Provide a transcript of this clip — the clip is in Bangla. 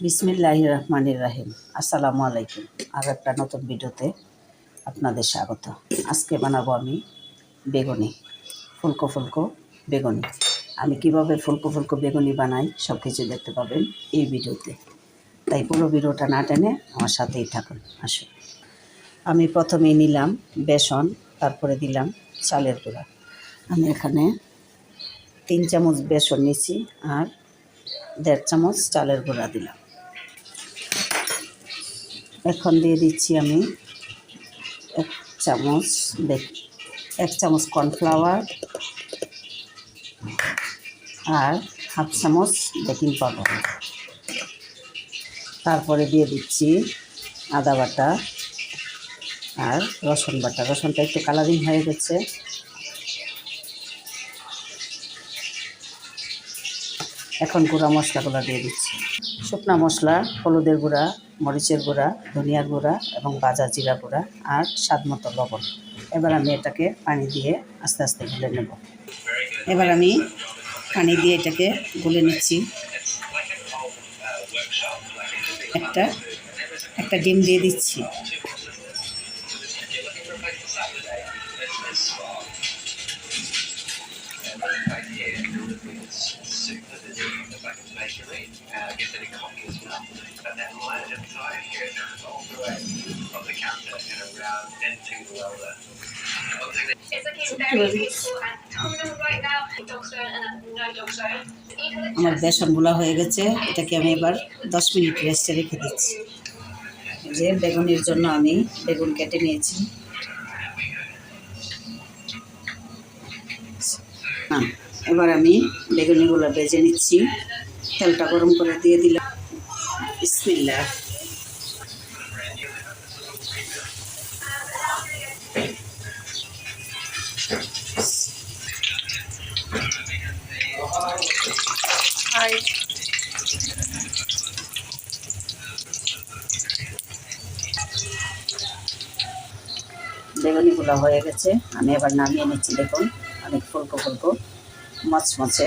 বিসমিল্লাহির রহমানির রহিম। আসসালামু আলাইকুম। আর একটা নতুন ভিডিওতে আপনাদের স্বাগত। আজকে বানাবো আমি বেগুনি, ফুলকো ফুলকো বেগুনি। আমি কিভাবে ফুলকো ফুলকো বেগুনি বানাই সব কিছু দেখতে পাবেন এই ভিডিওতে, তাই পুরো ভিডিওটা না টেনে আমার সাথেই থাকুন। আসুন, আমি প্রথমেই নিলাম বেসন, তারপরে দিলাম চালের গুঁড়া। আমি এখানে 3 চামচ বেসন নিচ্ছি আর 1.5 চামচ চালের গুঁড়া দিলাম। এখন দিয়ে দিচ্ছি আমি 1 চামচ কর্নফ্লাওয়ার আর 1/2 চামচ বেকিং পাউডার। তারপরে দিয়ে দিচ্ছি আদা বাটা আর রসুন বাটা। রসুনটা একটু কালারিং হয়ে গেছে। এখন গুঁড়া মশলাগুলো দিয়ে দিচ্ছি। শুকনো মশলা, হলুদের গুঁড়া, মরিচের গুঁড়া, ধনিয়ার গুঁড়া এবং ভাজা জিরা গুঁড়া আর স্বাদ মতো লবণ। এবার আমি এটাকে পানি দিয়ে আস্তে আস্তে গুলে নেব। এবার আমি পানি দিয়ে এটাকে গুলে নিচ্ছি। একটা ডিম দিয়ে দিচ্ছি। আমার বেসন গুলা হয়ে গেছে। এটাকে আমি এবার 10 মিনিট রেস্টে রেখে দিচ্ছি। যে বেগুনের জন্য আমি বেগুন কেটে নিয়েছি। এবার আমি বেগুনিগুলো ভেজে নিচ্ছি। তেলটা গরম করে দিয়ে দিলাম। বিসমিল্লাহ। বেগুনিগুলো হয়ে গেছে। আমি এবার নামিয়ে নিচ্ছি। দেখুন, অনেক ফুলকো ফুলকো মচমচে